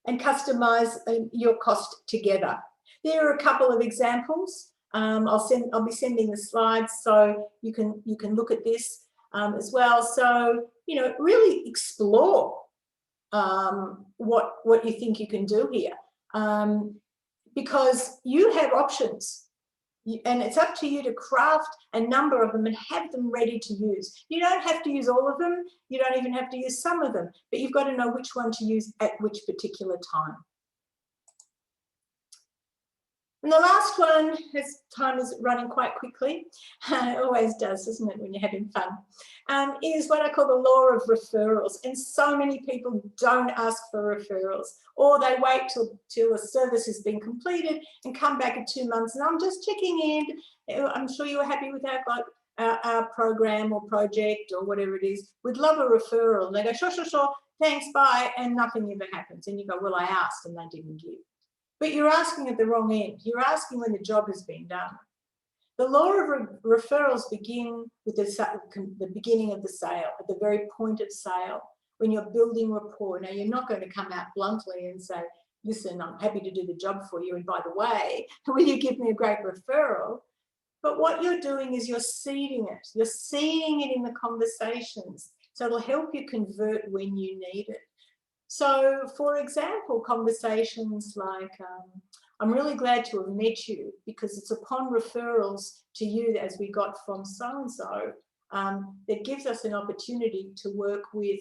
and customize your cost together. There are a couple of examples. I'll be sending the slides so you can look at this as well. So, you know, really explore what you think you can do here, because you have options. And it's up to you to craft a number of them and have them ready to use. You don't have to use all of them. You don't even have to use some of them, but you've got to know which one to use at which particular time. And the last one, as time is running quite quickly, it always does, doesn't it, when you're having fun, is what I call the law of referrals. And so many people don't ask for referrals, or they wait till a service has been completed and come back in 2 months and I'm just checking in. I'm sure you're happy with our program or project or whatever it is. We'd love a referral. And they go, sure, thanks, bye, and nothing ever happens. And you go, well, I asked and they didn't give. But you're asking at the wrong end. You're asking when the job has been done. The law of referrals begin with the beginning of the sale, at the very point of sale, when you're building rapport. Now, you're not going to come out bluntly and say, listen, I'm happy to do the job for you, and by the way, will you give me a great referral? But what you're doing is you're seeding it. You're seeding it in the conversations. So it'll help you convert when you need it. So, for example, conversations like, I'm really glad to have met you, because it's upon referrals to you, as we got from so-and-so, that gives us an opportunity to work with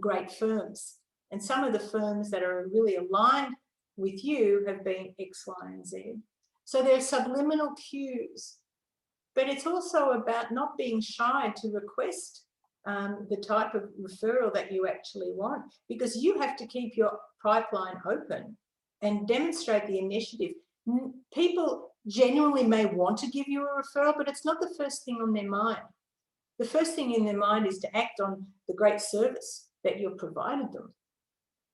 great firms. And some of the firms that are really aligned with you have been X, Y, and Z. So there's subliminal cues, but it's also about not being shy to request the type of referral that you actually want, because you have to keep your pipeline open and demonstrate the initiative. People genuinely may want to give you a referral, but it's not the first thing on their mind. The first thing in their mind is to act on the great service that you've provided them.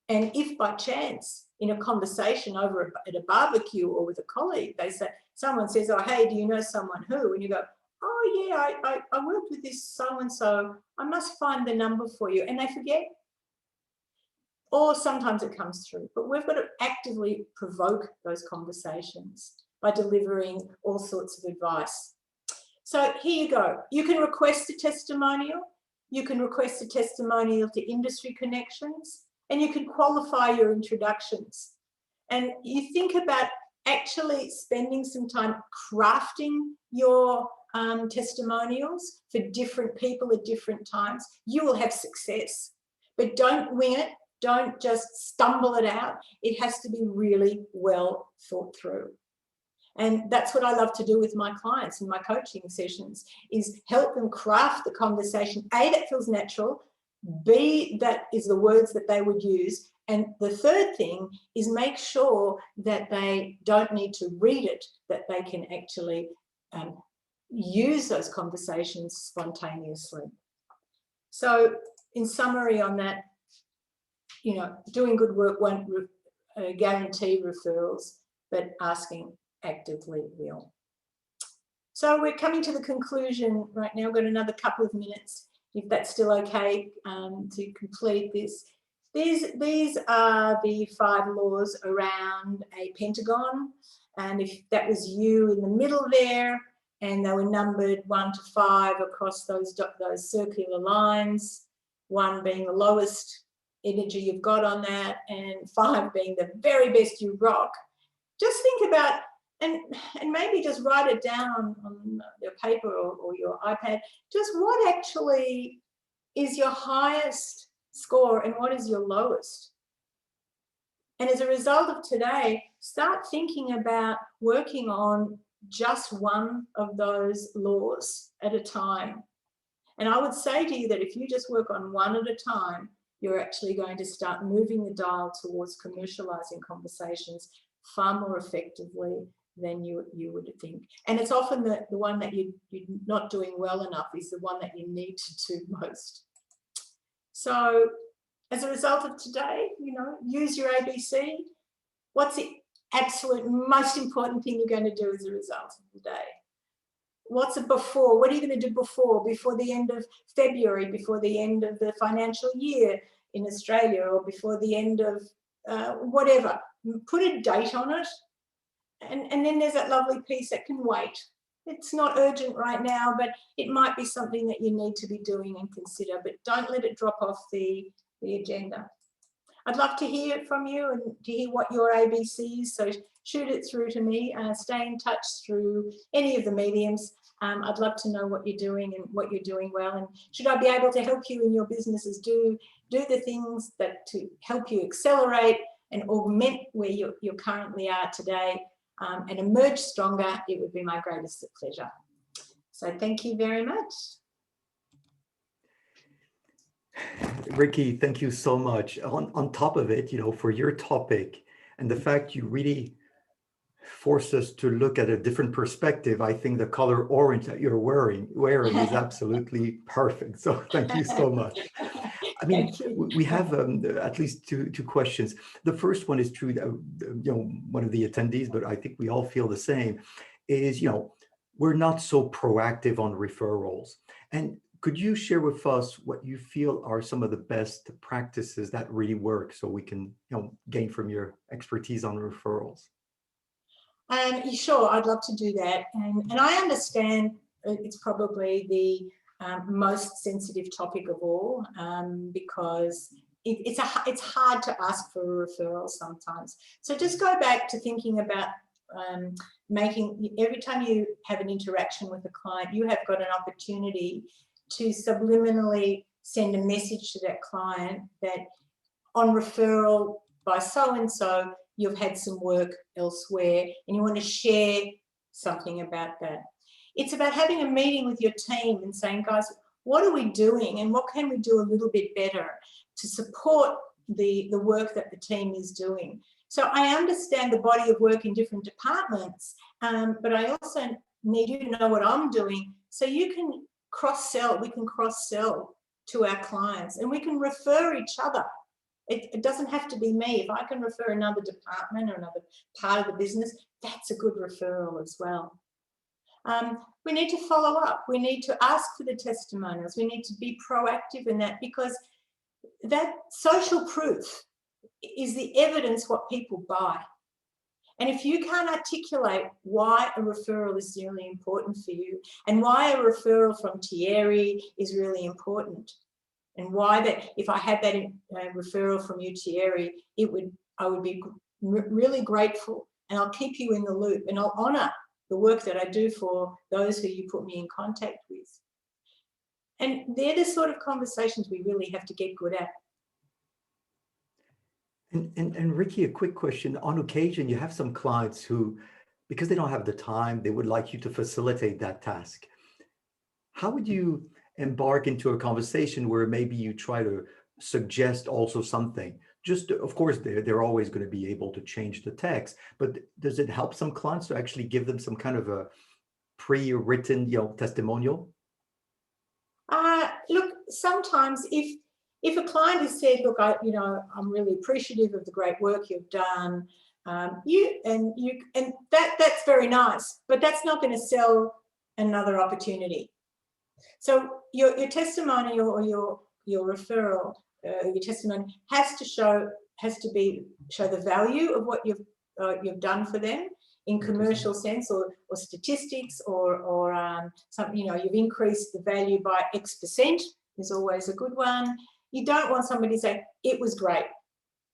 And if by chance, in a conversation over at a barbecue or with a colleague, someone says, oh, hey, do you know someone who? And you go, oh yeah, I worked with this so-and-so, I must find the number for you, and they forget. Or sometimes it comes through, but we've got to actively provoke those conversations by delivering all sorts of advice. So here you go. You can request a testimonial. You can request a testimonial to industry connections, and you can qualify your introductions. And you think about actually spending some time crafting your testimonials for different people at different times. You will have success, but don't wing it. Don't just stumble it out. It has to be really well thought through. And that's what I love to do with my clients in my coaching sessions, is help them craft the conversation. A, that feels natural. B, that is the words that they would use. And the third thing is make sure that they don't need to read it, that they can actually use those conversations spontaneously. So in summary on that, you know, doing good work won't guarantee referrals, but asking actively will. So we're coming to the conclusion right now. We've got another couple of minutes, if that's still okay, to complete this. These are the 5 laws around a pentagon. And if that was you in the middle there, and they were numbered 1 to 5 across those circular lines, 1 being the lowest energy you've got on that, and 5 being the very best you rock, just think about, and maybe just write it down on your paper or your iPad, just what actually is your highest score and what is your lowest. And as a result of today, start thinking about working on just one of those laws at a time. And I would say to you that if you just work on one at a time, you're actually going to start moving the dial towards commercializing conversations far more effectively than you would think. And it's often the one that you're not doing well enough is the one that you need to do most. So as a result of today, you know, use your ABC. What's the absolute most important thing you're going to do as a result of the day? What's it before? What are you going to do before the end of February, before the end of the financial year in Australia, or before the end of whatever? Put a date on it. And then there's that lovely piece that can wait. It's not urgent right now, but it might be something that you need to be doing and consider, but don't let it drop off the agenda. I'd love to hear from you and to hear what your ABC is, so shoot it through to me. Stay in touch through any of the mediums. I'd love to know what you're doing and what you're doing well, and should I be able to help you in your businesses do the things that to help you accelerate and augment where you currently are today, and emerge stronger, it would be my greatest pleasure. So thank you very much. Ricky, thank you so much. On top of it, you know, for your topic and the fact you really forced us to look at a different perspective, I think the color orange that you're wearing is absolutely perfect. So thank you so much. I mean, we have at least two questions. The first one is true, you know, one of the attendees, but I think we all feel the same, is, you know, we're not so proactive on referrals. And could you share with us what you feel are some of the best practices that really work, so we can, you know, gain from your expertise on referrals? Sure, I'd love to do that. And I understand it's probably the most sensitive topic of all, because it's hard to ask for a referral sometimes. So just go back to thinking about every time you have an interaction with a client, you have got an opportunity to subliminally send a message to that client that on referral by so-and-so, you've had some work elsewhere and you want to share something about that. It's about having a meeting with your team and saying, guys, what are we doing and what can we do a little bit better to support the work that the team is doing? So I understand the body of work in different departments, but I also need you to know what I'm doing so you can cross-sell. We can cross-sell to our clients and we can refer each other. It doesn't have to be me. If I can refer another department or another part of the business, that's a good referral as well. We need to follow up. We need to ask for the testimonials. We need to be proactive in that, because that social proof is the evidence what people buy. And if you can't articulate why a referral is really important for you and why a referral from Thierry is really important, and why that if I had that referral from you, Thierry, I would be really grateful, and I'll keep you in the loop and I'll honour the work that I do for those who you put me in contact with. And they're the sort of conversations we really have to get good at. And Ricky, a quick question. On occasion, you have some clients who, because they don't have the time, they would like you to facilitate that task. How would you embark into a conversation where maybe you try to suggest also something? Just, of course, they're always going to be able to change the text, but does it help some clients to actually give them some kind of a pre-written, you know, testimonial? Look, sometimes if a client has said, look, I'm really appreciative of the great work you've done, that's very nice, but that's not going to sell another opportunity. So your testimonial or your referral, your testimony has to show the value of what you've done for them in commercial sense, or statistics, or something. You've increased the value by X% is always a good one. You don't want somebody to say it was great.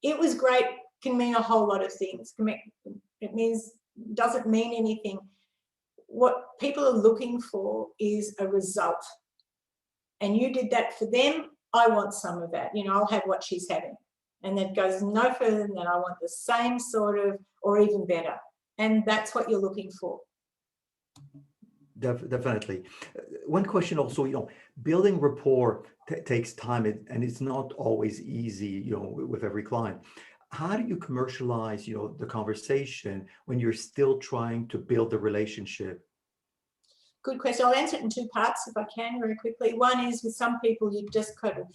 It was great can mean a whole lot of things. It doesn't mean anything. What people are looking for is a result. And you did that for them. I want some of that. I'll have what she's having. And that goes no further than that. I want the same sort of, or even better. And that's what you're looking for. Definitely. One question also, building rapport takes time, and it's not always easy, with every client. How do you commercialize, the conversation when you're still trying to build the relationship? Good question. I'll answer it in two parts if I can very quickly. One is with some people, you just kind of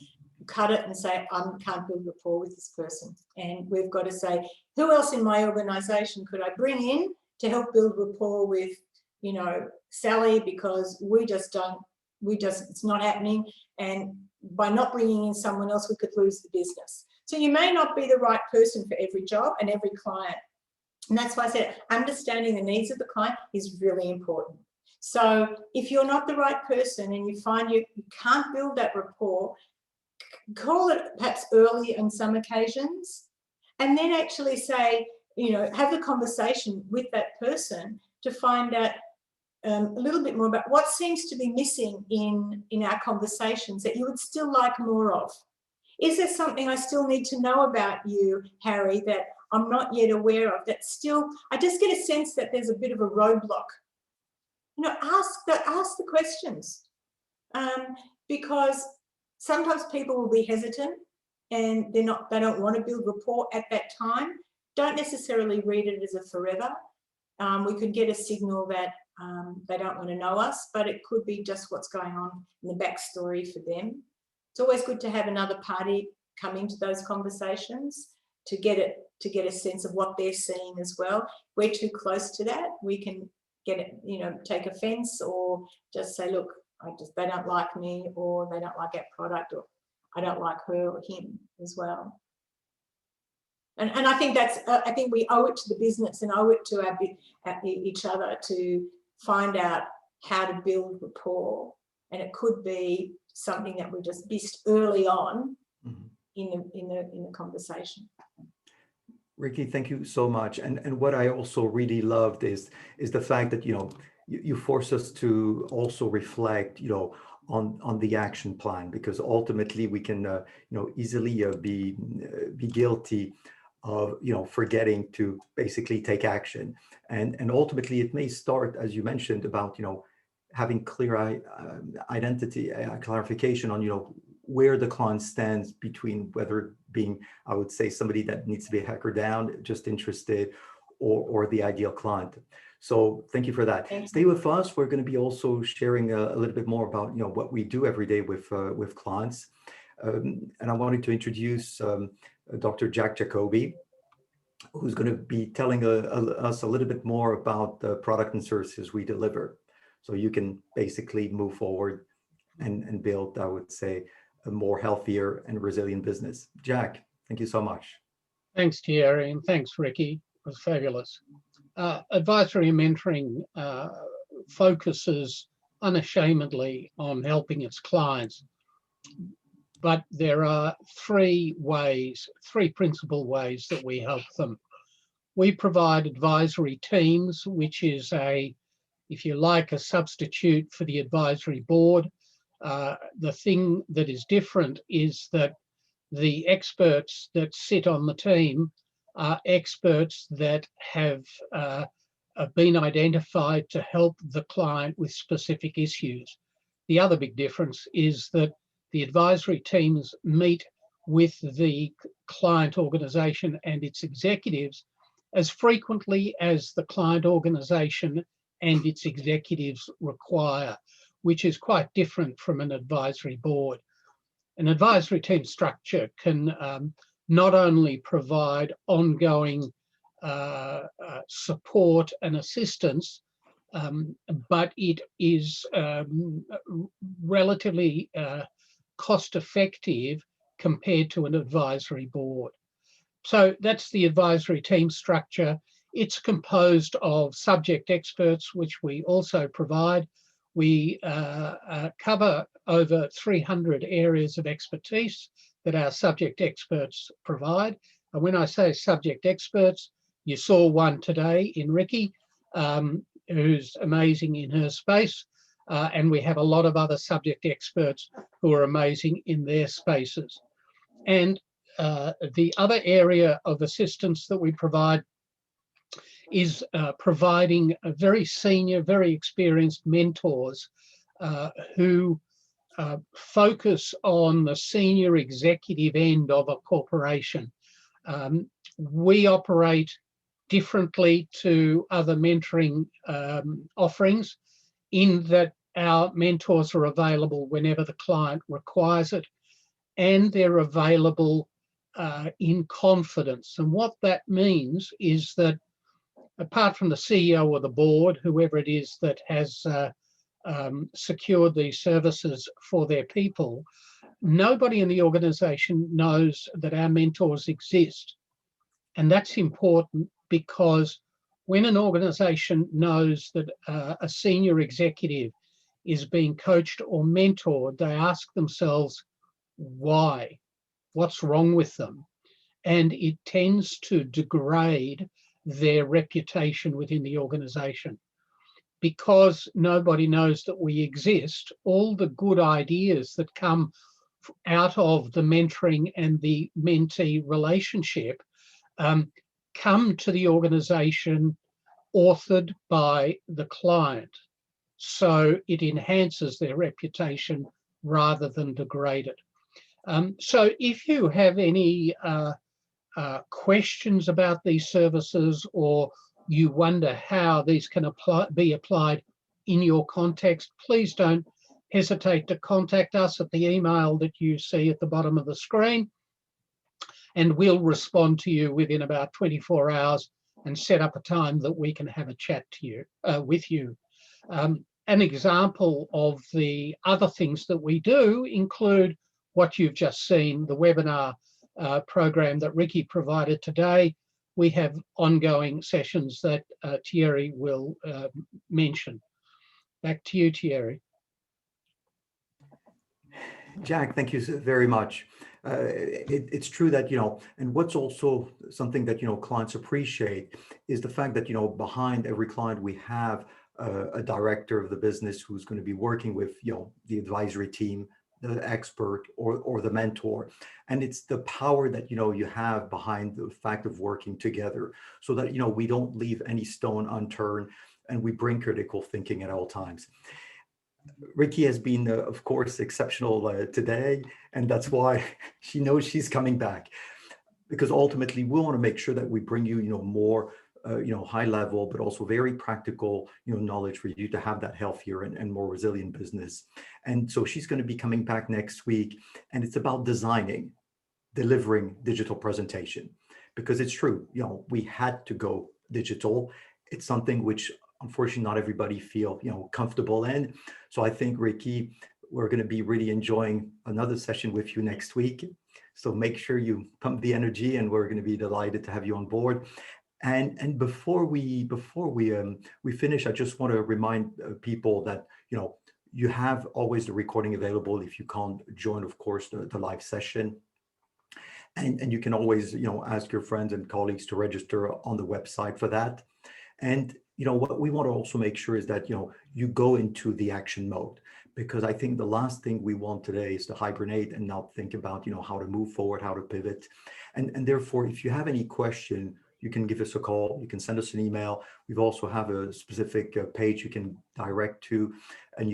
cut it and say, I can't build rapport with this person. And we've got to say, who else in my organisation could I bring in to help build rapport with, Sally, because it's not happening. And by not bringing in someone else, we could lose the business. So you may not be the right person for every job and every client. And that's why I said understanding the needs of the client is really important. So if you're not the right person and you find you can't build that rapport, call it perhaps early on some occasions, and then actually say, have the conversation with that person to find out a little bit more about what seems to be missing in our conversations that you would still like more of. Is there something I still need to know about you, Harry, that I'm not yet aware of, that still, I just get a sense that there's a bit of a roadblock? Ask the questions, because sometimes people will be hesitant and they don't want to build rapport at that time. Don't necessarily read it as a forever. We could get a signal that they don't want to know us, but it could be just what's going on in the backstory for them. It's always good to have another party come into those conversations to get a sense of what they're seeing as well. We're too close to that. We can get it, take offense or just say, look, they don't like me, or they don't like our product, or I don't like her or him as well. And I think I think we owe it to the business and owe it to each other to find out how to build rapport. And it could be something that we just missed early on in the conversation. Ricky, thank you so much. And what I also really loved is the fact that, you force us to also reflect, on the action plan, because ultimately we can, easily be guilty of, forgetting to basically take action. And ultimately it may start, as you mentioned, about, having clear identity, clarification on, where the client stands between whether being, I would say, somebody that needs to be a hacker down, just interested, or the ideal client. So thank you for that. Thanks. Stay with us. We're going to be also sharing a little bit more about, what we do every day with clients. And I wanted to introduce Dr. Jack Jacoby, who's going to be telling us a little bit more about the product and services we deliver. So you can basically move forward and build, I would say, a more healthier and resilient business. Jack, thank you so much. Thanks, Thierry, and thanks, Ricky. It was fabulous. Advisory and mentoring focuses unashamedly on helping its clients, but there are three principal ways that we help them. We provide advisory teams, which is if you like, a substitute for the advisory board. The thing that is different is that the experts that sit on the team are experts that have been identified to help the client with specific issues. The other big difference is that the advisory teams meet with the client organisation and its executives as frequently as the client organisation and its executives require, which is quite different from an advisory board. An advisory team structure can not only provide ongoing support and assistance, but it is relatively cost effective compared to an advisory board. So that's the advisory team structure. It's composed of subject experts, which we also provide. We cover over 300 areas of expertise that our subject experts provide. And when I say subject experts, You saw one today in Ricky, who's amazing in her space. And we have a lot of other subject experts who are amazing in their spaces. And the other area of assistance that we provide is providing a very senior, very experienced mentors who focus on the senior executive end of a corporation. We operate differently to other mentoring offerings in that our mentors are available whenever the client requires it, and they're available in confidence. And what that means is that apart from the CEO or the board, whoever it is that has secured these services for their people, nobody in the organisation knows that our mentors exist. And that's important because when an organisation knows that a senior executive is being coached or mentored, they ask themselves, why? What's wrong with them? And it tends to degrade their reputation within the organisation. Because nobody knows that we exist, all the good ideas that come out of the mentoring and the mentee relationship come to the organisation authored by the client. So it enhances their reputation rather than degrade it. So if you have any questions about these services, or you wonder how these can be applied in your context, please don't hesitate to contact us at the email that you see at the bottom of the screen, and we'll respond to you within about 24 hours and set up a time that we can have a chat to you with you. An example of the other things that we do include what you've just seen, the webinar program that Ricky provided today. We have ongoing sessions that Thierry will mention. Back to you, Thierry. Jack, thank you very much. It's true that, and what's also something that, clients appreciate is the fact that, behind every client we have a director of the business who's going to be working with, the advisory team, the expert or the mentor. And it's the power that, you have behind the fact of working together so that, we don't leave any stone unturned and we bring critical thinking at all times. Ricky has been, of course, exceptional today, and that's why she knows she's coming back, because ultimately we want to make sure that we bring you, more, high level, but also very practical, knowledge for you to have that healthier and more resilient business. And so she's going to be coming back next week, and it's about delivering digital presentation, because it's true, we had to go digital. It's something which unfortunately not everybody feel comfortable in. So I think, Ricky, we're going to be really enjoying another session with you next week. So make sure you pump the energy, and we're going to be delighted to have you on board. And before we finish, I just want to remind people that you have always the recording available if you can't join, of course, the live session. And you can always ask your friends and colleagues to register on the website for that. And what we want to also make sure is that you go into the action mode, because I think the last thing we want today is to hibernate and not think about how to move forward, how to pivot. And therefore, if you have any question, you can give us a call, you can send us an email. We've also have a specific page you can direct to, and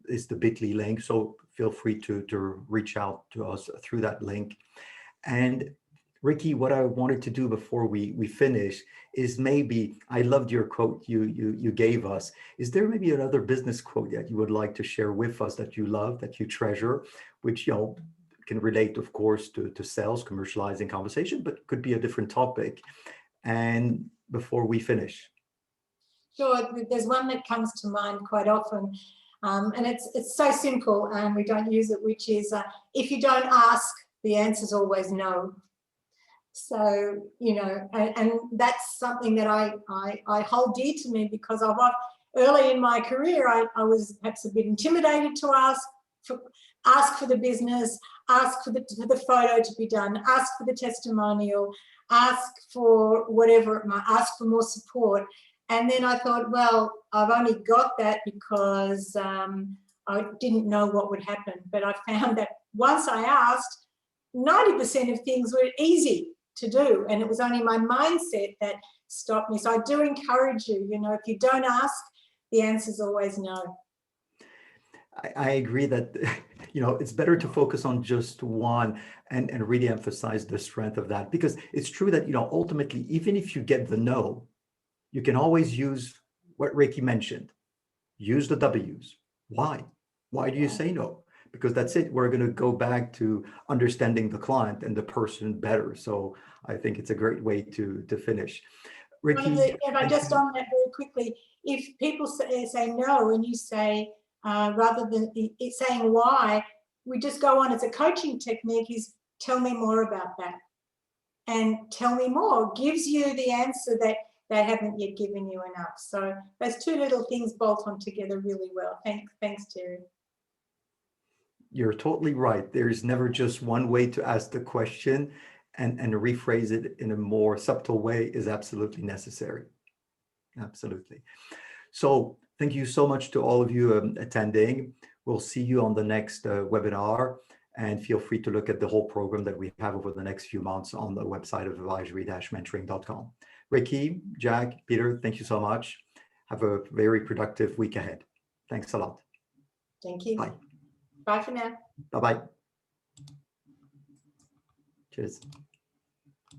it's the bit.ly link. So feel free to reach out to us through that link. And Ricky, what I wanted to do before we finish is, maybe I loved your quote you gave us. Is there maybe another business quote that you would like to share with us that you love, that you treasure, which can relate, of course, to sales, commercializing, conversation, but could be a different topic? And before we finish. Sure, there's one that comes to mind quite often, and it's so simple and we don't use it, which is, if you don't ask, the answer's always no. So, and that's something that I hold dear to me, because early in my career, I was perhaps a bit intimidated to ask for the business, ask for the photo to be done, ask for the testimonial, ask for whatever it might, ask for more support. And then I thought, well, I've only got that because I didn't know what would happen. But I found that once I asked, 90% of things were easy to do. And it was only my mindset that stopped me. So I do encourage you, you know, if you don't ask, the answer's always no. I agree that, you know, it's better to focus on just one and really emphasize the strength of that, because it's true that, you know, ultimately, even if you get the no, you can always use what Ricky mentioned. Use the W's. Why? Why do you say no? Because that's it. We're going to go back to understanding the client and the person better. So I think it's a great way to finish. Ricky, If I just on that very quickly, if people say no and you say, rather than it saying why, we just go on as a coaching technique is tell me more about that. And tell me more gives you the answer that they haven't yet given you enough. So those two little things bolt on together really well. Thanks, Terry. You're totally right. There's never just one way to ask the question, and rephrase it in a more subtle way is absolutely necessary. Absolutely. So thank you so much to all of you attending. We'll see you on the next webinar, and feel free to look at the whole program that we have over the next few months on the website of advisory-mentoring.com. Ricky, Jack, Peter, thank you so much. Have a very productive week ahead. Thanks a lot. Thank you. Bye. Bye for now. Bye-bye. Cheers.